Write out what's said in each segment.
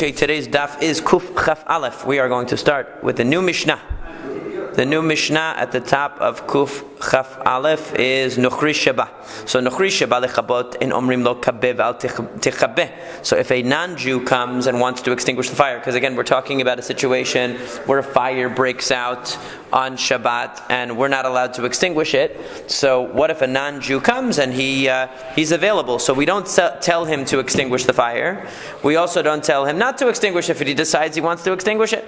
Okay, today's daf is Kuf Chaf Aleph. We are going to start with the new Mishnah. The new Mishnah at the top of Kuf Chaf Aleph is Nuchri Sheba. So Nuchri Sheba lechabot in Omrim lo kabeh val techabeh. So if a non-Jew comes and wants to extinguish the fire, because again we're talking about a situation where a fire breaks out on Shabbat and we're not allowed to extinguish it. So what if a non-Jew comes and he's available? So we don't tell him to extinguish the fire. We also don't tell him not to extinguish it if he decides he wants to extinguish it.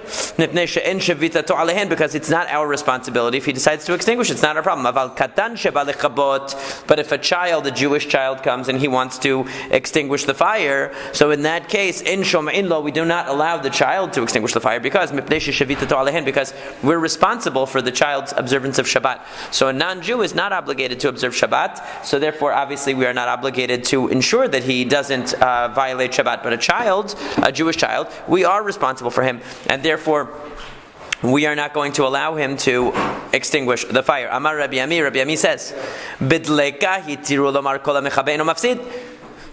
Because it's not our responsibility. If he decides to extinguish it, it's not our problem. But if a child, a Jewish child, comes and he wants to extinguish the fire, so in that case, in we do not allow the child to extinguish the fire because we're responsible for the child's observance of Shabbat. So a non-Jew is not obligated to observe Shabbat, so therefore obviously we are not obligated to ensure that he doesn't violate Shabbat. But a child, a Jewish child, we are responsible for him, and therefore we are not going to allow him to extinguish the fire. Amar Rabbi Ami says, Bidleka hitiru lomar kol hamechabein mafsid.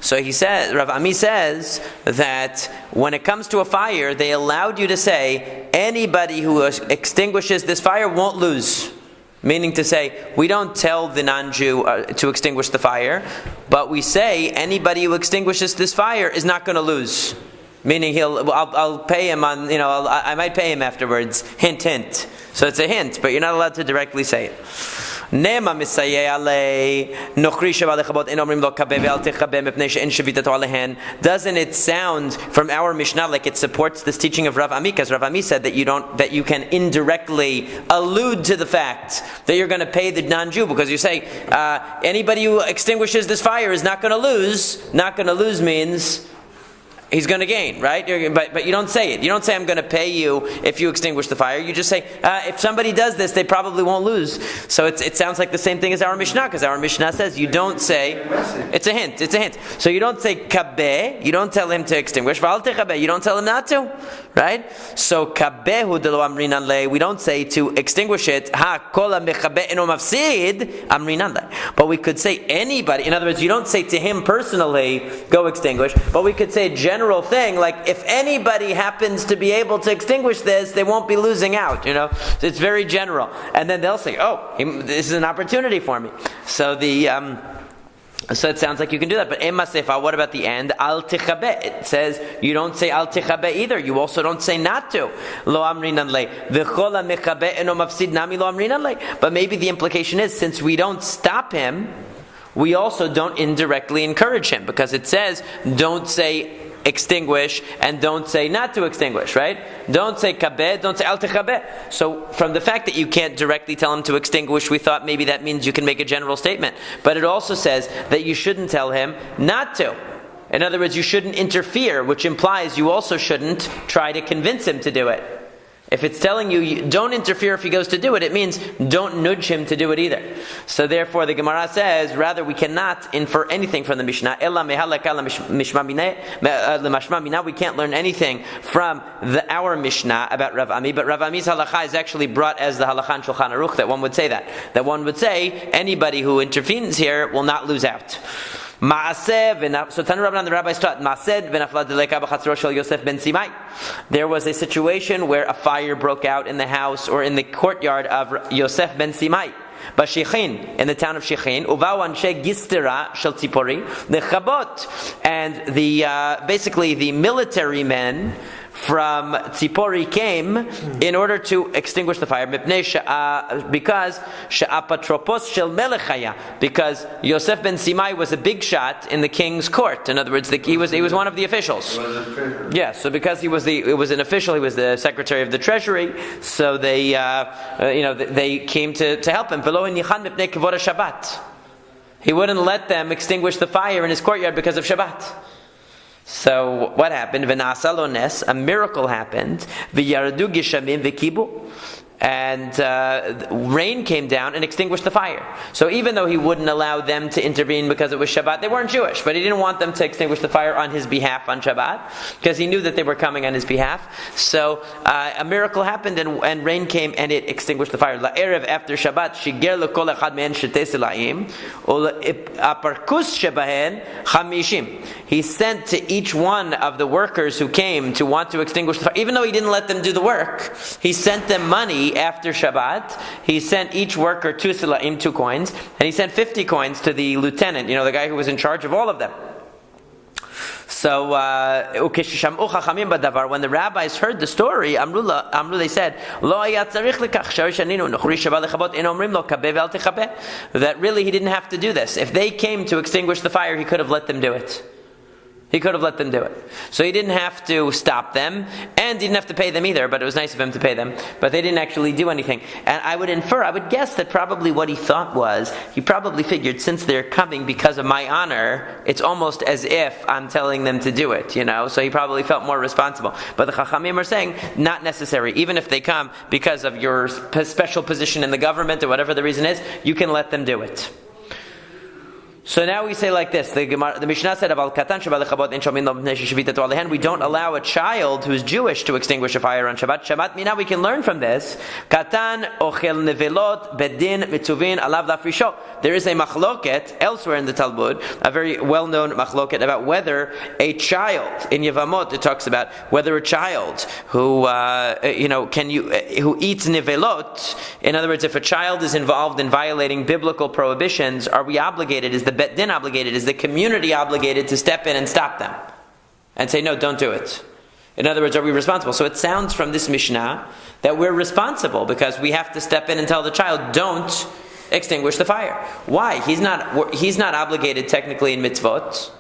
So he says, Rav Ami says that when it comes to a fire, they allowed you to say, anybody who extinguishes this fire won't lose. Meaning to say, we don't tell the non-Jew to extinguish the fire, but we say anybody who extinguishes this fire is not going to lose. Meaning I'll pay him on, I might pay him afterwards. Hint, hint. So it's a hint, but you're not allowed to directly say it. Doesn't it sound from our Mishnah like it supports this teaching of Rav Ami? Because Rav Ami said that you can indirectly allude to the fact that you're going to pay the non-Jew, because you say anybody who extinguishes this fire is not going to lose. Not going to lose means he's going to gain, right? But you don't say it. You don't say, I'm going to pay you if you extinguish the fire. You just say, if somebody does this, they probably won't lose. So it sounds like the same thing as our Mishnah, because our Mishnah says you don't say, it's a hint. So you don't say kabeh, you don't tell him to extinguish, v'al techabeh, you don't tell him not to, right? So kabehu de lo amrinan le, we don't say to extinguish it, ha kol ha-mechabeh eno mafsid, amrinan le. But we could say anybody, in other words, you don't say to him personally, go extinguish, but we could say general thing, like if anybody happens to be able to extinguish this, they won't be losing out, So it's very general. And then they'll say, this is an opportunity for me. So so it sounds like you can do that. But emasefa, what about the end? Al tichabeh. It says you don't say al tichabeh either. You also don't say not to. Lo amrinan le. V'chol ha-mechabeh eno mafsid nami lo amrinan le. But maybe the implication is, since we don't stop him, we also don't indirectly encourage him, because it says don't say extinguish and don't say not to extinguish, right? Don't say kabeh, don't say al techabeh. So from the fact that you can't directly tell him to extinguish, we thought maybe that means you can make a general statement. But it also says that you shouldn't tell him not to. In other words, you shouldn't interfere, which implies you also shouldn't try to convince him to do it. If it's telling you don't interfere if he goes to do it, it means don't nudge him to do it either. So therefore the Gemara says, rather we cannot infer anything from the Mishnah. We can't learn anything from our Mishnah about Rav Ami, but Rav Ami's halacha is actually brought as the halacha in Shulchan Aruch, that one would say that. That one would say anybody who intervenes here will not lose out. So Tanu Rabbanan, the rabbis taught, there was a situation where a fire broke out in the house or in the courtyard of Yosef ben Simai, Bashichin, in the town of Shichin, Uvau anshe gistera shel tzipori lechabot, and basically the military men from Tzipori came in order to extinguish the fire, because Yosef ben Simai was a big shot in the king's court. In other words, he was one of the officials. Yeah, so because he was an official, he was the secretary of the treasury. So they came to help him. He wouldn't let them extinguish the fire in his courtyard because of Shabbat. So what happened? A miracle happened. and rain came down and extinguished the fire. So even though he wouldn't allow them to intervene because it was Shabbat, they weren't Jewish, but he didn't want them to extinguish the fire on his behalf on Shabbat, because he knew that they were coming on his behalf. So a miracle happened, and rain came and it extinguished the fire. La'erev, after Shabbat, shiger lekol echad me'en shetei silaim, u'aparkus shebahen chamishim. He sent to each one of the workers who came to want to extinguish the fire, even though he didn't let them do the work, he sent them money after Shabbat. He sent each worker 2 silaim, 2 coins, and he sent 50 coins to the lieutenant, the guy who was in charge of all of them. So, when the rabbis heard the story, Amru, they said, that really he didn't have to do this. If they came to extinguish the fire, he could have let them do it. He could have let them do it. So he didn't have to stop them, and he didn't have to pay them either, but it was nice of him to pay them. But they didn't actually do anything. And I would guess that probably what he thought was, he probably figured, since they're coming because of my honor, it's almost as if I'm telling them to do it, So he probably felt more responsible. But the Chachamim are saying, not necessary. Even if they come because of your special position in the government or whatever the reason is, you can let them do it. So now we say like this: the Mishnah said, we don't allow a child who's Jewish to extinguish a fire on Shabbat. Shabbat mina, we can learn from this. Katan ochel nevelot bedin mitzuvin alav lafrisho. There is a machloket elsewhere in the Talmud, a very well-known machloket, about whether a child in Yevamot, it talks about whether a child who who eats nevelot. In other words, if a child is involved in violating biblical prohibitions, are we obligated? Is the Bet Din obligated? Is the community obligated to step in and stop them and say, no, don't do it? In other words, are we responsible? So it sounds from this Mishnah that we're responsible because we have to step in and tell the child, don't extinguish the fire. Why? He's not obligated technically in mitzvot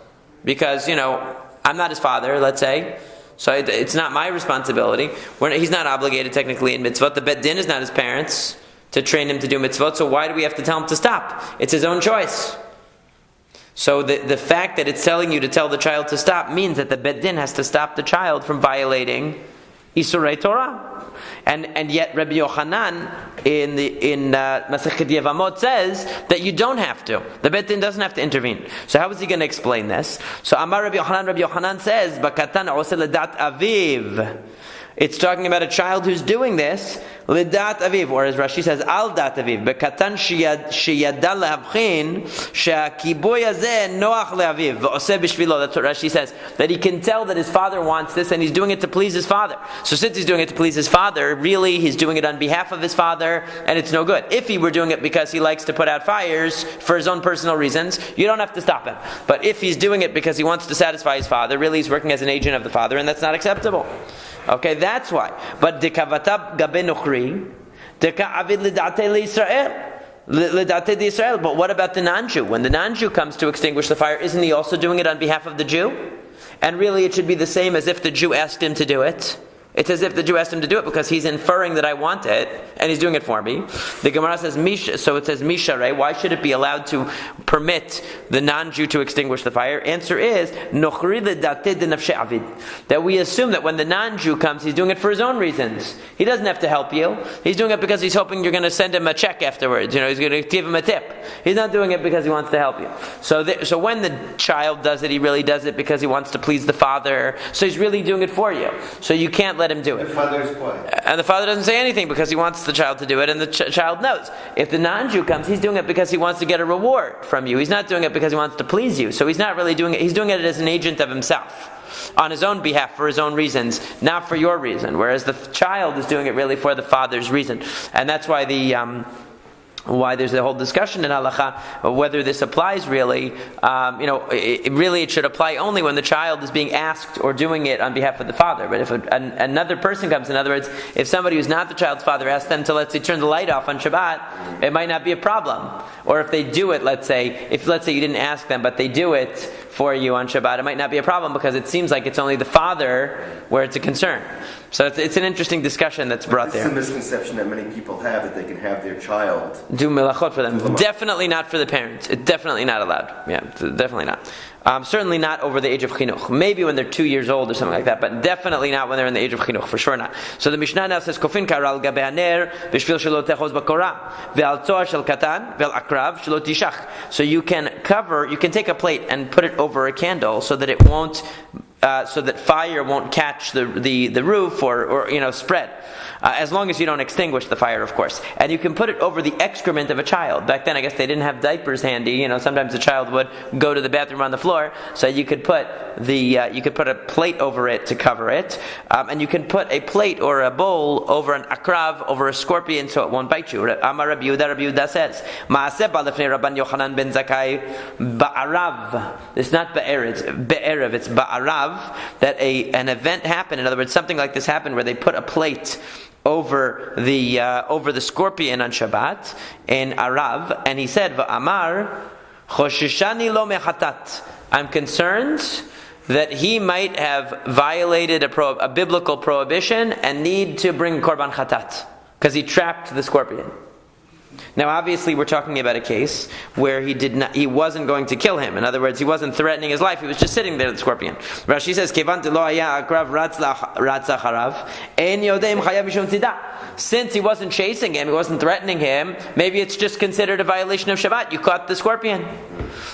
because, I'm not his father, let's say. So it's not my responsibility. He's not obligated technically in mitzvot. The Bet Din is not his parents to train him to do mitzvot. So why do we have to tell him to stop? It's his own choice. So the fact that it's telling you to tell the child to stop means that the Bet Din has to stop the child from violating Isurei Torah. And yet Rabbi Yochanan in Masekhet Yevamot says that you don't have to. The Bet Din doesn't have to intervene. So how is he going to explain this? So Amar Rabbi Yochanan says, Bakatan ose ledat aviv. It's talking about a child who's doing this, Lidat Aviv, or as Rashi says, Al Dat Aviv, Bekatan sheyada lehavchin, she'akiboy hazeh noach le'aviv, v'oseh b'shvilo. That's what Rashi says, that he can tell that his father wants this, and he's doing it to please his father. So since he's doing it to please his father, really he's doing it on behalf of his father, and it's no good. If he were doing it because he likes to put out fires for his own personal reasons, you don't have to stop him. But if he's doing it because he wants to satisfy his father, really he's working as an agent of the father, and that's not acceptable. Okay, that's why. But dekavatab gabe nochri, dekavid lidate Israel. But what about the non-Jew? When the non-Jew comes to extinguish the fire, isn't he also doing it on behalf of the Jew? And really, it should be the same as if the Jew asked him to do it. It's as if the Jew asked him to do it because he's inferring that I want it, and he's doing it for me. The Gemara says, so it says, Misharei, why should it be allowed to permit the non-Jew to extinguish the fire? Answer is, that we assume that when the non-Jew comes, he's doing it for his own reasons. He doesn't have to help you. He's doing it because he's hoping you're going to send him a check afterwards. He's going to give him a tip. He's not doing it because he wants to help you. So when the child does it, he really does it because he wants to please the father. So he's really doing it for you. So you can't let him do it. The father's quiet. And the father doesn't say anything because he wants the child to do it, and the child knows. If the non-Jew comes, he's doing it because he wants to get a reward from you. He's not doing it because he wants to please you. So he's not really doing it. He's doing it as an agent of himself, on his own behalf, for his own reasons, not for your reason. Whereas the child is doing it really for the father's reason. And that's why why there's a whole discussion in halacha of whether this applies really. It should apply only when the child is being asked or doing it on behalf of the father. But if another person comes, in other words, if somebody who's not the child's father asks them to, let's say, turn the light off on Shabbat, it might not be a problem. Or if they do it, let's say you didn't ask them, but they do it for you on Shabbat, it might not be a problem because it seems like it's only the father where it's a concern. So it's an interesting discussion that's brought there. It's a misconception that many people have that they can have their child do melachot for them. Definitely not for the parents. It's definitely not allowed. Yeah, definitely not. Certainly not over the age of chinuch. Maybe when they're 2 years old or something like that, but definitely not when they're in the age of chinuch, for sure not. So the Mishnah now says, "Kofin kara al gabe haner b'shvil shelo techos bakora ve'al tzoar shel katan ve'al akrav shelo tishach." So you can take a plate and put it over a candle so that it won't, so that fire won't catch the roof or spread. As long as you don't extinguish the fire, of course. And you can put it over the excrement of a child. Back then, I guess they didn't have diapers handy. Sometimes the child would go to the bathroom on the floor, so you could put a plate over it to cover it, and you can put a plate or a bowl over an akrav, over a scorpion, so it won't bite you. Amar Rabbi Yehuda says, "Maaseh ba lefnei Rabban Yochanan ben Zakkai ba'arav." It's not be'erev, it's ba'arav. That an event happened. In other words, something like this happened where they put a plate over the scorpion on Shabbat in Arav, and he said, "Va'amar choshishani lo mechatat." I'm concerned that he might have violated a biblical prohibition and need to bring korban chatat because he trapped the scorpion. Now, obviously, we're talking about a case where he wasn't going to kill him. In other words, he wasn't threatening his life. He was just sitting there, the scorpion. Rashi says, "Kevan lo haya akrav ratz acharav, ein yodeim chayav mishum tzida." Since he wasn't chasing him, he wasn't threatening him, maybe it's just considered a violation of Shabbat. You caught the scorpion.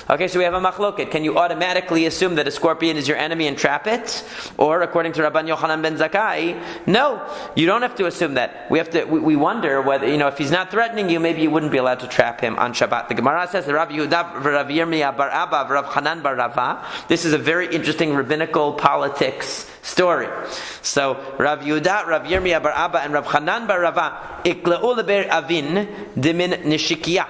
Okay, so we have a machloket. Can you automatically assume that a scorpion is your enemy and trap it? Or, according to Rabban Yochanan ben Zakkai, no, you don't have to assume that. We wonder whether, if he's not threatening you, maybe you wouldn't be allowed to trap him on Shabbat. The Gemara says, Rav Yehuda, Rav Yirmiyah bar Abba, Rav Hanan bar Rava. This is a very interesting rabbinical politics story. So, Rav Yehuda, Rav Yirmiyah bar Abba, and Rav Hanan bar Rava, Ikla'u leber Avin, dimin Nishikiyah.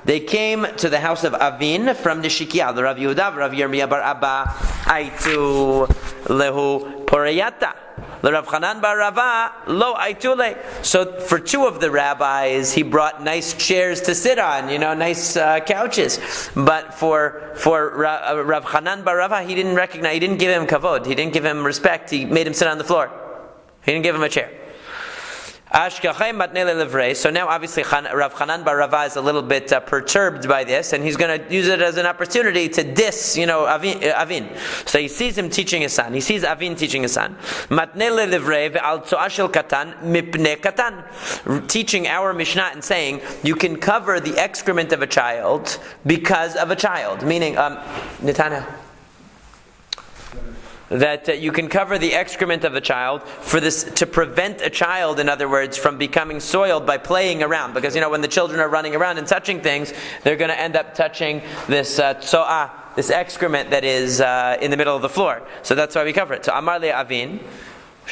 They came to the house of Avin from Nishikiyah. The Rav Yehuda, Rav Yirmiyah bar Abba, aitu lehu porayata. The Rav Hanan bar Rava, lo aitule. So for two of the rabbis, he brought nice chairs to sit on, nice couches. But for Rav Hanan bar Rava, he didn't give him kavod. He didn't give him respect. He made him sit on the floor. He didn't give him a chair. So now obviously Rav Hanan bar Rava is a little bit perturbed by this, and he's going to use it as an opportunity to diss, Avin. So he sees him teaching his son. He sees Avin teaching his son. Teaching our Mishnah and saying you can cover the excrement of a child because of a child. Meaning, Netanya. That you can cover the excrement of a child for this to prevent a child, in other words, from becoming soiled by playing around. Because when the children are running around and touching things, they're going to end up touching this tso'ah, this excrement that is in the middle of the floor. So that's why we cover it. So Amar le Avin.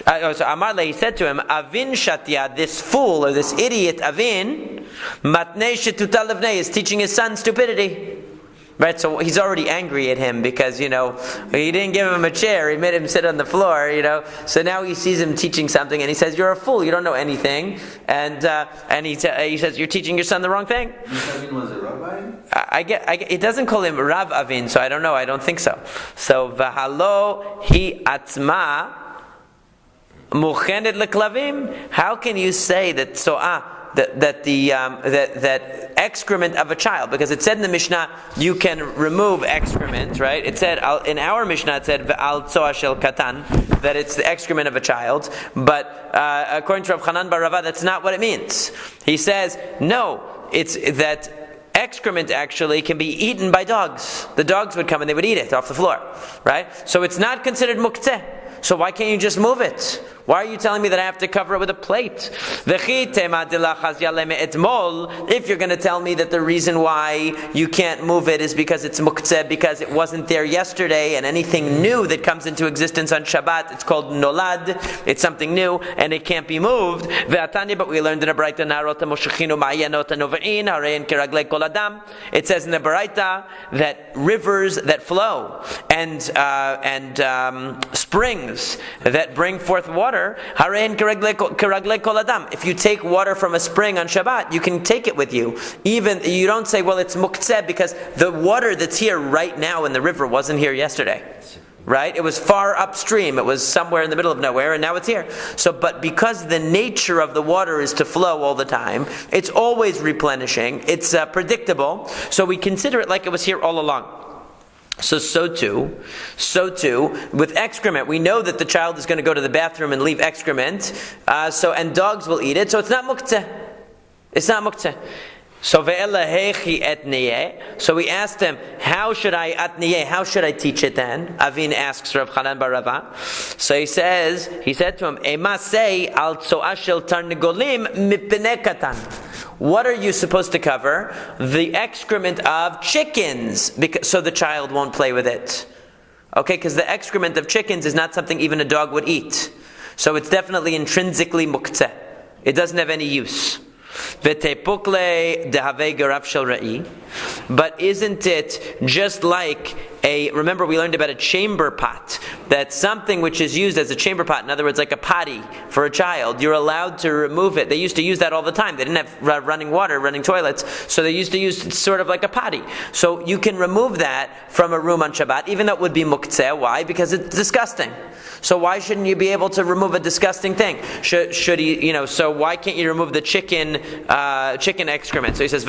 So Amar le, he said to him, Avin Shatya, this fool or this idiot Avin, matnei shetuta levnei, is teaching his son stupidity. Right, so he's already angry at him because, he didn't give him a chair, he made him sit on the floor, So now he sees him teaching something and he says, "You're a fool, you don't know anything." And he says, "You're teaching your son the wrong thing." Avin was a rabbi? I get, it doesn't call him Rav Avin, so I don't know, I don't think so. So, V'halo hi atzma muchenet leklavim. How can you say that that excrement of a child, because it said in the Mishnah you can remove excrement, right? It said in our Mishnah it said ve'al tzoa shel katan, that it's the excrement of a child, but according to Rav Hanan bar Rava, that's not what it means. He says no, it's that excrement actually can be eaten by dogs. The dogs would come and they would eat it off the floor, right? So it's not considered muktzeh. So why can't you just move it? Why are you telling me that I have to cover it with a plate? If you're going to tell me that the reason why you can't move it is because it's muktzeh, because it wasn't there yesterday, and anything new that comes into existence on Shabbat, it's called nolad, it's something new, and it can't be moved. But we learned in a Baraita, it says in the Baraita that rivers that flow and springs that bring forth water, if you take water from a spring on Shabbat, you can take it with you. Even you don't say, well, it's muktzeh because the water that's here right now in the river wasn't here yesterday. Right? It was far upstream. It was somewhere in the middle of nowhere, and now it's here. So, but because the nature of the water is to flow all the time, it's always replenishing. It's predictable. So we consider it like it was here all along. So too, with excrement, we know that the child is going to go to the bathroom and leave excrement, and dogs will eat it, so it's not muktzeh. It's not muktzeh. So we asked him, how should I teach it then? Avin asks Rav Hanan bar Rava. So he said to him, al tzo'ashel tarnegolim mipnei katan. What are you supposed to cover? The excrement of chickens, so the child won't play with it. Okay, because the excrement of chickens is not something even a dog would eat. So it's definitely intrinsically muktzeh. It doesn't have any use. But isn't it just like remember we learned about a chamber pot, that's something which is used as a chamber pot, in other words like a potty for a child, you're allowed to remove it. They used to use that all the time. They didn't have running water, running toilets, so they used to use it sort of like a potty. So you can remove that from a room on Shabbat, even though it would be muktzeh. Why? Because it's disgusting. So why shouldn't you be able to remove a disgusting thing? Should he, so why can't you remove the chicken excrement? So he says,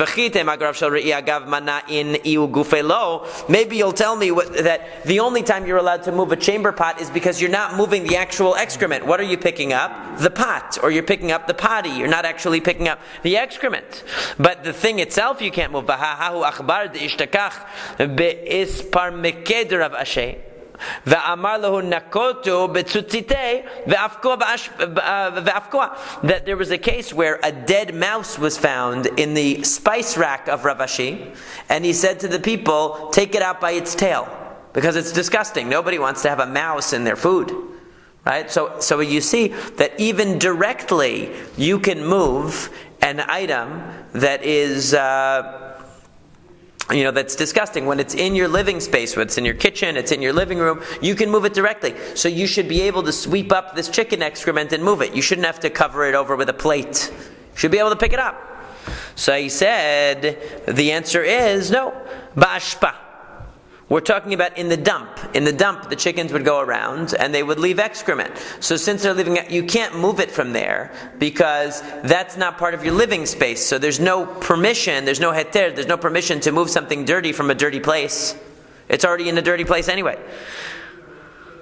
maybe you'll tell me that the only time you're allowed to move a chamber pot is because you're not moving the actual excrement. What are you picking up? The pot, or you're picking up the potty. You're not actually picking up the excrement. But the thing itself you can't move. That there was a case where a dead mouse was found in the spice rack of Rav Ashi, and he said to the people, take it out by its tail, because it's disgusting. Nobody wants to have a mouse in their food. Right? So you see that even directly you can move an item that is that's disgusting. When it's in your living space, when it's in your kitchen, it's in your living room, you can move it directly. So you should be able to sweep up this chicken excrement and move it. You shouldn't have to cover it over with a plate. You should be able to pick it up. So he said, the answer is no. Ba'ashpa. We're talking about in the dump. In the dump, the chickens would go around and they would leave excrement. So since they're leaving it, you can't move it from there because that's not part of your living space. So there's no permission, there's no heter, there's no permission to move something dirty from a dirty place. It's already in a dirty place anyway.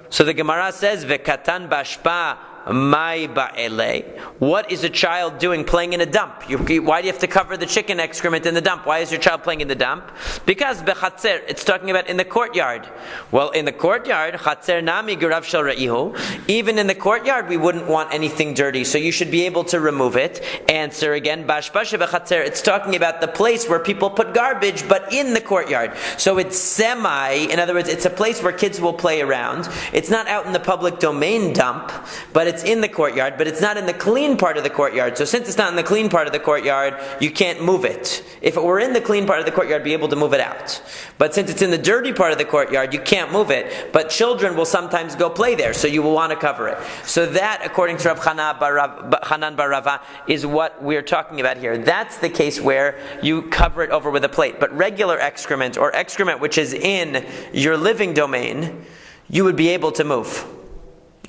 So the Gemara says, Vekatan bashpa mai ba'ele. What is a child doing playing in a dump? Why do you have to cover the chicken excrement in the dump? Why is your child playing in the dump? Because bechatzer, it's talking about in the courtyard. Well, in the courtyard, chatzer nami gurav shel ra'ihu. Even in the courtyard, we wouldn't want anything dirty, so you should be able to remove it. Answer again, bashpashe bechatzer. It's talking about the place where people put garbage, but in the courtyard. So it's semi. In other words, it's a place where kids will play around. It's not out in the public domain dump, but it's in the courtyard, but it's not in the clean part of the courtyard. So since it's not in the clean part of the courtyard, you can't move it. If it were in the clean part of the courtyard, be able to move it out. But since it's in the dirty part of the courtyard, you can't move it. But children will sometimes go play there, so you will want to cover it. So that, according to Rav Hanan bar Rava, is what we're talking about here. That's the case where you cover it over with a plate. But regular excrement, or excrement which is in your living domain, you would be able to move.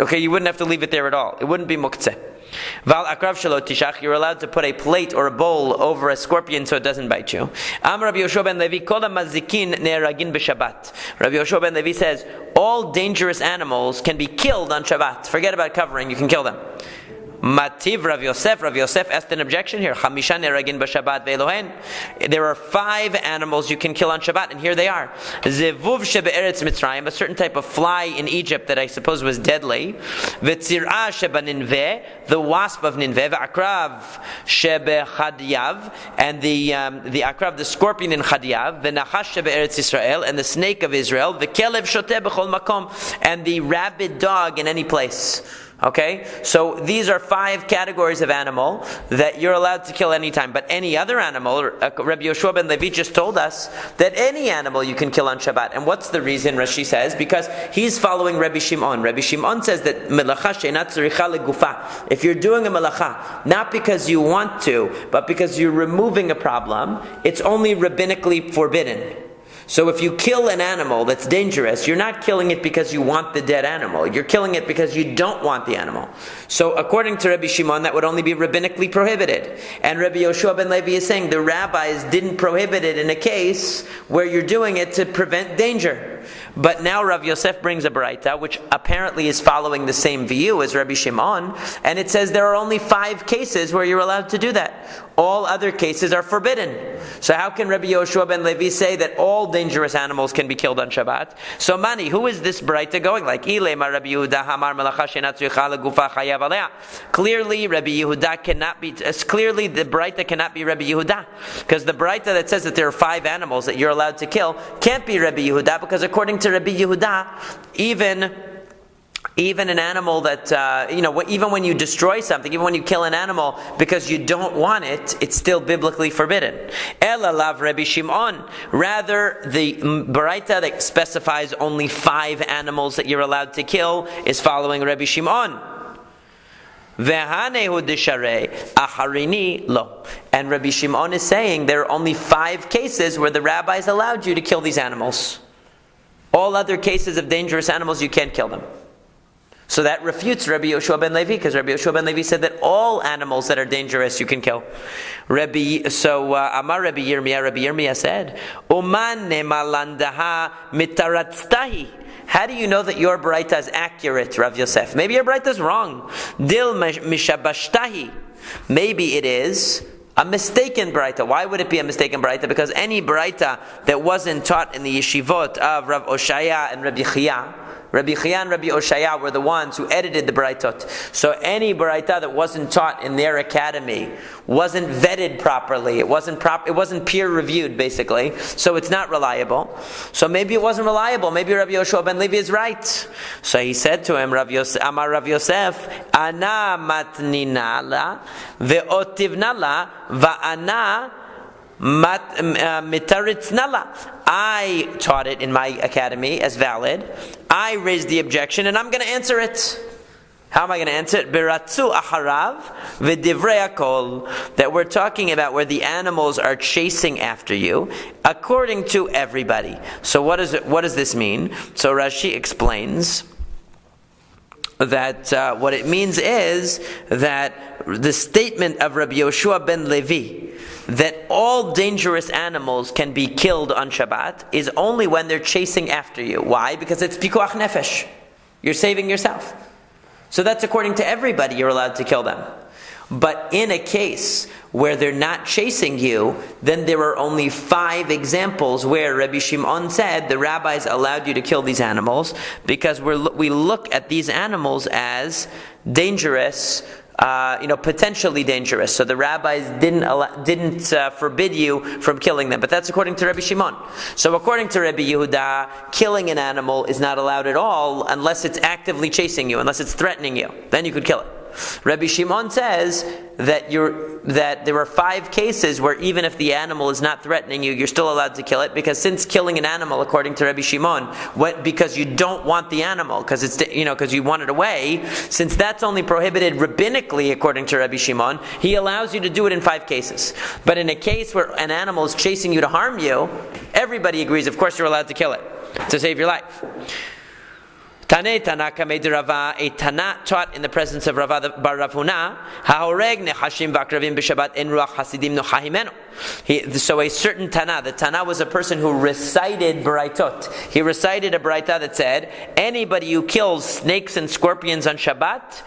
Okay, you wouldn't have to leave it there at all. It wouldn't be muktzeh. Val akrav shelo tishach, you're allowed to put a plate or a bowl over a scorpion so it doesn't bite you. Rabbi Yoshua ben Levi, kol hamazikin ne'eragin b'Shabbat. Rabbi Yoshua ben Levi says, all dangerous animals can be killed on Shabbat. Forget about covering, you can kill them. Mativ Rav Yosef asked an objection here. Chamisha neragin b'Shabbat ve'elohen. There are 5 animals you can kill on Shabbat, and here they are. Zevuv shebe'eretz Mitzrayim, a certain type of fly in Egypt that I suppose was deadly. V'tzir'ah shebe'ninveh, the wasp of Ninveh. V'akrav shebe'chadyav, and the akrav, the scorpion in Chadyav. V'nachash shebe'eretz Yisrael, and the snake of Israel. V'kelev shoteh b'chol makom, and the rabid dog in any place. Okay, so these are 5 categories of animal that you're allowed to kill anytime. But any other animal, Rabbi Yoshua ben Levi just told us that any animal you can kill on Shabbat. And what's the reason? Rashi says because he's following Rabbi Shimon. Rabbi Shimon says that melacha she'enat tzricha legufa. If you're doing a melacha, not because you want to, but because you're removing a problem, it's only rabbinically forbidden. So if you kill an animal that's dangerous, you're not killing it because you want the dead animal. You're killing it because you don't want the animal. So according to Rabbi Shimon, that would only be rabbinically prohibited. And Rabbi Yoshua ben Levi is saying the rabbis didn't prohibit it in a case where you're doing it to prevent danger. But now Rav Yosef brings a Braita, which apparently is following the same view as Rabbi Shimon, and it says there are only 5 cases where you're allowed to do that. All other cases are forbidden. So how can Rabbi Yoshua ben Levi say that all dangerous animals can be killed on Shabbat? So Mani, who is this Braita going like? Clearly, Rabbi Yehuda cannot be. Clearly, the Braita cannot be Rabbi Yehuda, because the Braita that says that there are 5 animals that you're allowed to kill can't be Rabbi Yehuda, because according to Rabbi Yehuda, even an animal that, even when you destroy something, even when you kill an animal because you don't want it, it's still biblically forbidden. Ela lav Rabbi Shimon. Rather, the Baraita that specifies only 5 animals that you're allowed to kill is following Rabbi Shimon. Vehanehu disharei acharini lo. And Rabbi Shimon is saying there are only 5 cases where the rabbis allowed you to kill these animals. All other cases of dangerous animals, you can't kill them. So that refutes Rabbi Yoshua ben Levi, because Rabbi Yoshua ben Levi said that all animals that are dangerous you can kill. Amar Rabbi Yirmiyah said, Uman nemalandaha mitaratztahi. How do you know that your Braita is accurate, Rav Yosef? Maybe your Braita is wrong. Dil mishabashtahi. Maybe it is a mistaken Braita. Why would it be a mistaken Braita? Because any Braita that wasn't taught in the yeshivot of Rav Oshaya and Rabbi Chia and Rabbi Oshaya were the ones who edited the Braitot. So any Braita that wasn't taught in their academy wasn't vetted properly. It wasn't peer reviewed, basically. So it's not reliable. So maybe it wasn't reliable. Maybe Rabbi Yoshua ben Levi is right. So he said to him, Amar Rav Yosef, Ana matninala ve'otivnala va'ana mitaritznala. I taught it in my academy as valid. I raised the objection, and I'm going to answer it. How am I going to answer it? Biratzu acharav v'divrei akol. That we're talking about where the animals are chasing after you, according to everybody. So what does this mean? So Rashi explains that what it means is that the statement of Rabbi Yoshua ben Levi that all dangerous animals can be killed on Shabbat is only when they're chasing after you. Why? Because it's pikuach nefesh. You're saving yourself. So that's according to everybody, you're allowed to kill them. But in a case where they're not chasing you, then there are only 5 examples where Rabbi Shimon said the rabbis allowed you to kill these animals, because we look at these animals as dangerous, potentially dangerous. So the rabbis didn't forbid you from killing them. But that's according to Rabbi Shimon. So according to Rabbi Yehuda, killing an animal is not allowed at all unless it's actively chasing you, unless it's threatening you. Then you could kill it. Rabbi Shimon says that there are 5 cases where even if the animal is not threatening you, you're still allowed to kill it, because since killing an animal, according to Rabbi Shimon, because you don't want the animal, because you want it away, since that's only prohibited rabbinically according to Rabbi Shimon, he allows you to do it in 5 cases. But in a case where an animal is chasing you to harm you, everybody agrees, of course you're allowed to kill it to save your life. Tane Tanaka made Rava, a Tana taught in the presence of Rava bar Rav Huna, Ha'oreg nechashim v'akravim b'Shabbat en ruach hasidim nochahimenu. So a certain Tana, the Tana was a person who recited Braitot. He recited a Braita that said, anybody who kills snakes and scorpions on Shabbat,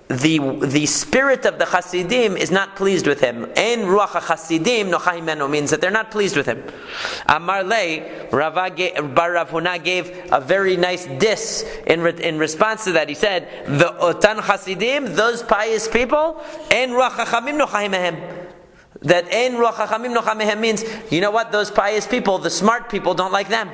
the spirit of the Hasidim is not pleased with him. En ruach hasidim nochahimenu means that they're not pleased with him. Amar lei, bar Rav Huna gave a very nice diss in response to that. He said, the otan Hasidim, those pious people, en ruach hachamim nochahimehem. That en ruach hachamim nochahimehem means, you know what, those pious people, the smart people, don't like them.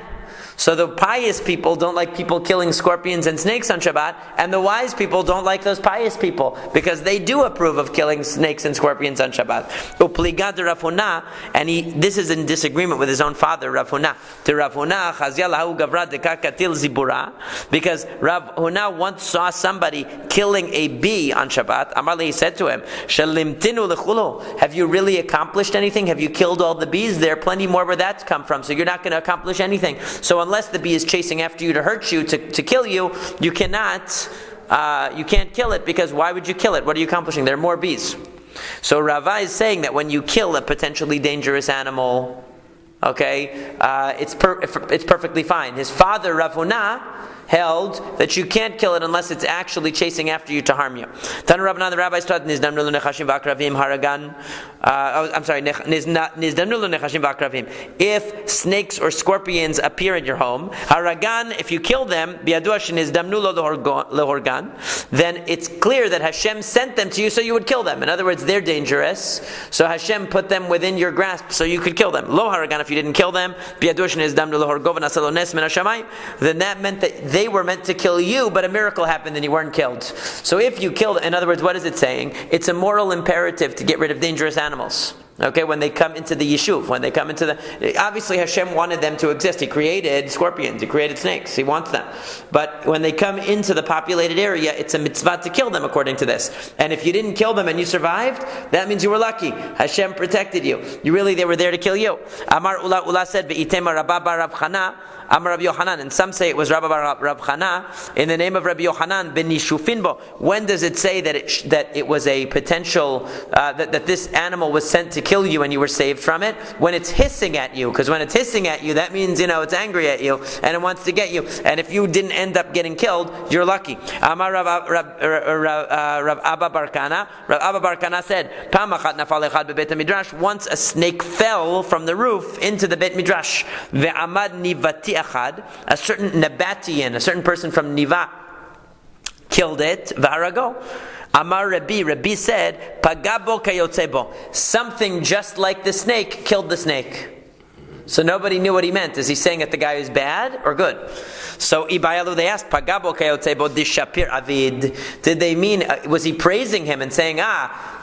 So the pious people don't like people killing scorpions and snakes on Shabbat, and the wise people don't like those pious people, because they do approve of killing snakes and scorpions on Shabbat. Upligad Rav Huna, and this is in disagreement with his own father, Rav Huna. To Rav Huna, Chazyalahu Gavra Dekakatil Zibura, because Rav Huna once saw somebody killing a bee on Shabbat. Amarle, he said to him, Shalimtinu lechulu, have you really accomplished anything? Have you killed all the bees? There are plenty more where that's come from, so you're not going to accomplish anything. So unless the bee is chasing after you to hurt you, to kill you, you can't kill it, because why would you kill it? What are you accomplishing? There are more bees. So Rava is saying that when you kill a potentially dangerous animal, okay, it's perfectly fine. His father, Rav Huna, held that you can't kill it unless it's actually chasing after you to harm you. Tanu Rabbanan, the rabbis taught Nizdamnu nechashim v'akravim haragan. Nizdamnu nechashim v'akravim. If snakes or scorpions appear in your home, haragan, if you kill them, bi'adua shenizdamnu lo lehorgan, then it's clear that Hashem sent them to you so you would kill them. In other words, they're dangerous, so Hashem put them within your grasp so you could kill them. Lo haragan, if you didn't kill them, bi'adua shenizdamnu lehorgo v'nasalo nes min hashamayim, then that meant that they were meant to kill you, but a miracle happened and you weren't killed. So if you killed, in other words, what is it saying? It's a moral imperative to get rid of dangerous animals. Okay, when they come into the yishuv, when they come into the... Obviously Hashem wanted them to exist. He created scorpions, He created snakes, He wants them. But when they come into the populated area, it's a mitzvah to kill them according to this. And if you didn't kill them and you survived, that means you were lucky. Hashem protected you. They were there to kill you. Amar Ula said, Ve'itema Rabba bar Rav Hanna, Amar Rabbi Yochanan, and some say it was Rabba bar Rav Hanna, in the name of Rabbi Yochanan, ben Nishufinbo. When does it say that it was a potential, that this animal was sent to kill you and you were saved from it? When it's hissing at you, because when it's hissing at you, that means, it's angry at you and it wants to get you. And if you didn't end up getting killed, you're lucky. Amar Rav Abba bar Kana, Rav Abba bar Kana said, once a snake fell from the roof into the Beit Midrash, ve'amad nivati achad, a certain Nabatian, a certain person from Niva, killed it, v'harago. Amar Rabbi said, Pagabo kayotzebo, something just like the snake killed the snake. So nobody knew what he meant. Is he saying that the guy is bad or good? So Ibayalu, they asked, Pagabo kayotzebo dishapir avid. Did they mean, was he praising him and saying,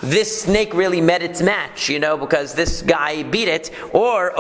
this snake really met its match, because this guy beat it? Or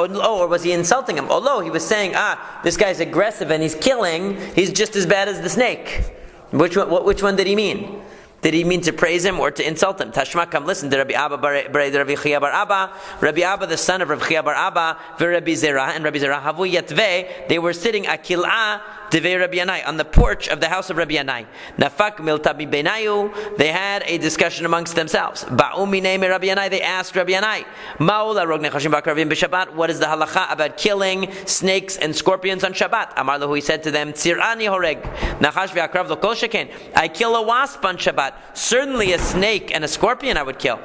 was he insulting him? Although he was saying, this guy's aggressive and he's killing, he's just as bad as the snake. Which one did he mean? Did he mean to praise him or to insult him? Tashma, come listen to Rabbi Abba Rabbi Chia bar Abba, Rabbi Abba the son of Rabbi Chia bar Abba, Rabbi Zerah, and Rabbi Zerah, Havu Yatveh, they were sitting akil'ah devei Rabbi Yanai, on the porch of the house of Rabbi Yanai. Nafak miltabi benayu, they had a discussion amongst themselves. Ba'umi name Rabbi Yanai, they asked Rabbi Yanai, Ma'ula rog nechashim b'akravim b'Shabbat, what is the halacha about killing snakes and scorpions on Shabbat? Amar lahu, he said to them, Tzir'ani horeg, nachash v'akrav lo kol sheken, I kill a wasp on Shabbat. Certainly a snake and a scorpion I would kill.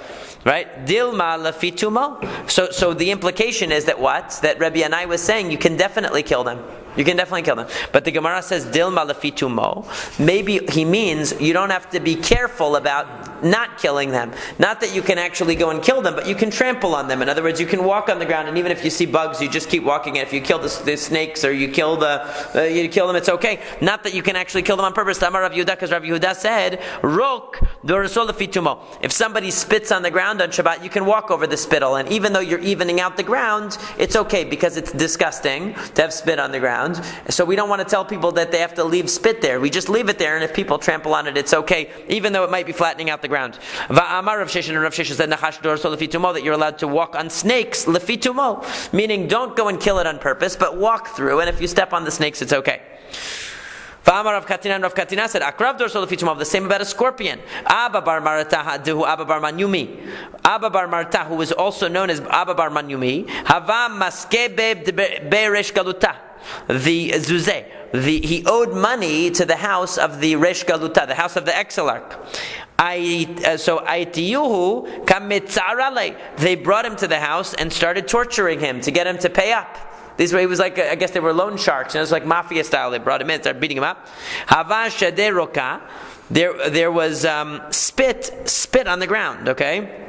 Right? Dilma lafitumo. So the implication is that what? That Rabbi Yanai was saying you can definitely kill them. You can definitely kill them. But the Gemara says, Dilma lafitumo. Maybe he means you don't have to be careful about not killing them. Not that you can actually go and kill them, but you can trample on them. In other words, you can walk on the ground, and even if you see bugs, you just keep walking. And if you kill the snakes or you kill them, it's okay. Not that you can actually kill them on purpose. Amar Rav Yehuda, because Rav Yehuda said, Rok dorasol lafitumo. If somebody spits on the ground on Shabbat, you can walk over the spittle, and even though you're evening out the ground, it's okay because it's disgusting to have spit on the ground. So we don't want to tell people that they have to leave spit there. We just leave it there, and if people trample on it, it's okay, even though it might be flattening out the ground. Va'amar Rav Sheshet, and Rav Sheshet said, Nachash dorso lefitumo, that you're allowed to walk on snakes, lefitumo, meaning don't go and kill it on purpose, but walk through, and if you step on the snakes, it's okay. Va'amar Rav Katina, and Rav Katina said, Akrav dorso lefitumo, the same about a scorpion. Abba bar Martah, dehu Abba bar Manyumi. Abba bar Martah, who was also known as Abba bar Manyumi, Hava maskebe be'resh galuta. The Zuzeh, he owed money to the house of the Resh Galuta, the house of the exilarch. They brought him to the house and started torturing him to get him to pay up. He was like, I guess they were loan sharks. It was like mafia style. They brought him in, started beating him up. There was spit on the ground. Okay.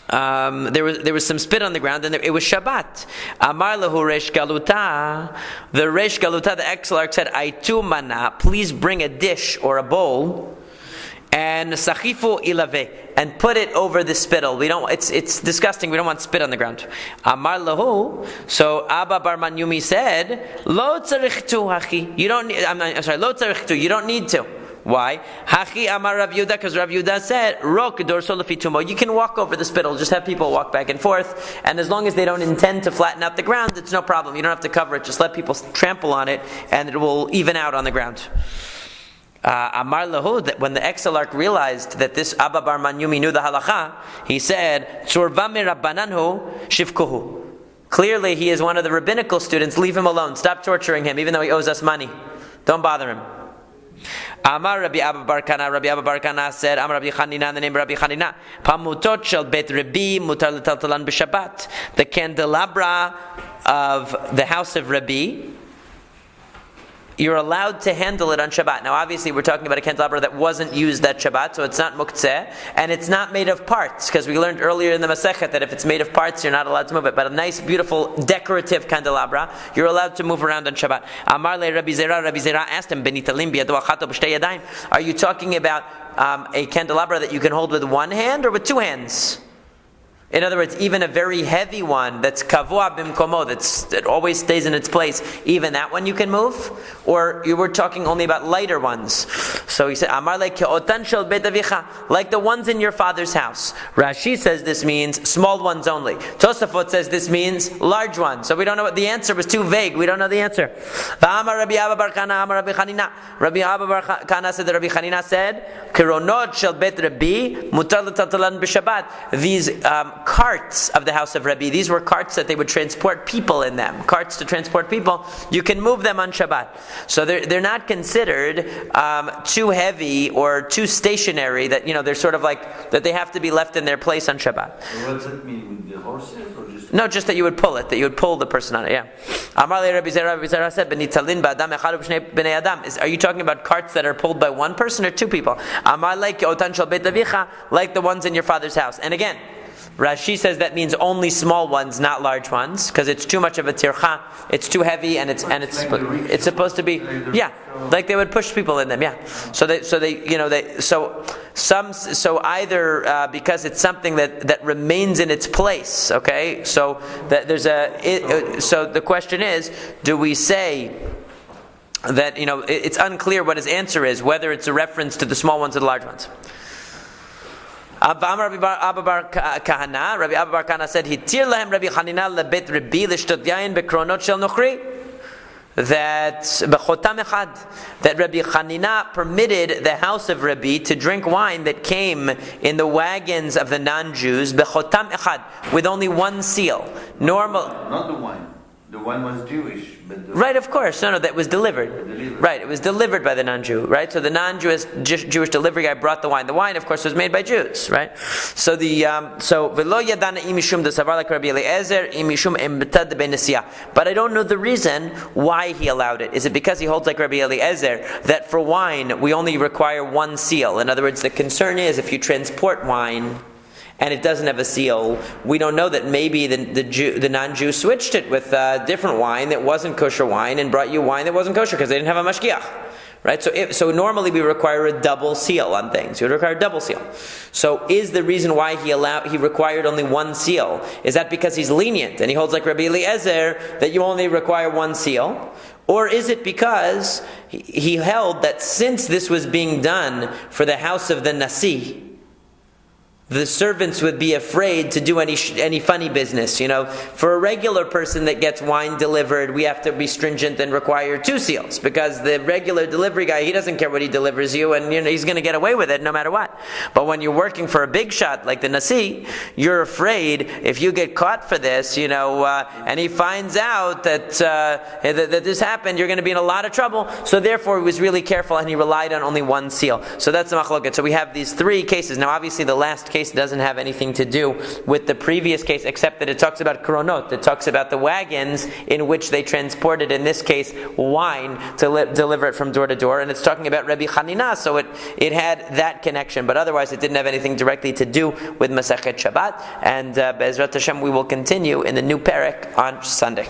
There was some spit on the ground, and it was Shabbat. Amar lahu Resh Galuta, the Resh Galuta, the exilarch, said, Aitu mana, please bring a dish or a bowl, and sachifu ilave, and put it over the spittle. It's disgusting. We don't want spit on the ground. Amar lahu. So Abba bar Manyumi said, Lo tzarichtu hachi. You don't need. Lo tzarichtu. You don't need to. Why? Hachi amar Rav Yehuda, because Rav Yehuda said, Rok dorso lefitumo. You can walk over the spittle, just have people walk back and forth, and as long as they don't intend to flatten out the ground, it's no problem. You don't have to cover it, just let people trample on it, and it will even out on the ground. Amar lahu, that when the exilarch realized that this Abba bar Manyumi knew the halacha, he said, Tzurva mi rabbananhu shivkuhu. Clearly, he is one of the rabbinical students. Leave him alone. Stop torturing him, even though he owes us money. Don't bother him. Amar Rabbi Abba Bar Kana. Rabbi Abba Bar Kana said, Amar Rabbi Hanina, in the name of Rabbi Hanina, Pamutot shel bet Rabbi mutar l'taltalan b'Shabbat. The candelabra of the house of Rabbi, you're allowed to handle it on Shabbat. Now, obviously, we're talking about a candelabra that wasn't used that Shabbat, so it's not muktzeh, and it's not made of parts, because we learned earlier in the Masekhet that if it's made of parts, you're not allowed to move it. But a nice, beautiful, decorative candelabra, you're allowed to move around on Shabbat. Amar le Rabbi Zera asked him, Benitalim biyado achato b'shtei yadayim. Are you talking about a candelabra that you can hold with one hand or with two hands? In other words, even a very heavy one that's kavua bimkomo, that always stays in its place, even that one you can move? Or you were talking only about lighter ones? So he said, Amar le ke'otan shel bet avicha, like the ones in your father's house. Rashi says this means small ones only. Tosafot says this means large ones. So we don't know what the answer was, too vague. We don't know the answer. Amar Rabbi Abba Bar Kana, Amar Rabbi Hanina. Rabbi Abba Bar Kana said that Rabbi Hanina said, Kironot shel bet Rabbi mutar l'taltalan b'Shabbat. These carts of the house of Rabbi, these were carts that they would transport people in them. Carts to transport people, you can move them on Shabbat. So they're not considered too heavy or too stationary, that they're sort of like that they have to be left in their place on Shabbat. So what does that mean, with the horses or just? No, just that you would pull it, that you would pull the person on it. Yeah. Amar le Rabbi Zera said, "Benitalin ba'adam echad u'b'shnei bnei adam." Are you talking about carts that are pulled by one person or two people? Amar le ke'otan shel bet avicha, like the ones in your father's house. And again, Rashi says that means only small ones, not large ones, because it's too much of a tircha. It's too heavy, and it's supposed to be, like they would push people in them, So either because it's something that remains in its place, okay. So that so the question is, do we say that it's unclear what his answer is, whether it's a reference to the small ones or the large ones? Rabbi Abba Bar Kahana said, "Hitir lahem Rabbi Hanina lebet Rabbi l'shtot yayin bekronot shel nochri." That bechotam echad, that Rabbi Hanina permitted the house of Rabbi to drink wine that came in the wagons of the non-Jews bechotam echad, with only one seal. Not the wine. The wine was Jewish, but right, of course. No, that was delivered. Right, it was delivered by the non-Jew. Right, so the non-Jewish Jewish delivery guy brought the wine. The wine, of course, was made by Jews. Right, so velo yadana imishum desavar like Rabbi Eliezer imishum emtad benesia. But I don't know the reason why he allowed it. Is it because he holds like Rabbi Eliezer that for wine we only require one seal? In other words, the concern is if you transport wine and it doesn't have a seal, we don't know that maybe the non-Jew switched it with different wine that wasn't kosher wine and brought you wine that wasn't kosher because they didn't have a mashgiach. Right? So normally we require a double seal on things. You would require a double seal. So is the reason why he required only one seal, is that because he's lenient and he holds like Rabbi Eliezer that you only require one seal? Or is it because he held that since this was being done for the house of the Nasi, the servants would be afraid to do any funny business. For a regular person that gets wine delivered, we have to be stringent and require two seals, because the regular delivery guy, he doesn't care what he delivers you, and he's going to get away with it no matter what. But when you're working for a big shot like the Nasi, you're afraid if you get caught for this, and he finds out that this happened, you're going to be in a lot of trouble. So therefore, he was really careful and he relied on only one seal. So that's the machloket. So we have these three cases. Now, obviously, the last case doesn't have anything to do with the previous case, except that it talks about koronot. It talks about the wagons in which they transported, in this case, wine to deliver it from door to door. And it's talking about Rabbi Hanina, so it had that connection. But otherwise, it didn't have anything directly to do with Masekhet Shabbat. And Be'ezrat Hashem, we will continue in the new perek on Sunday.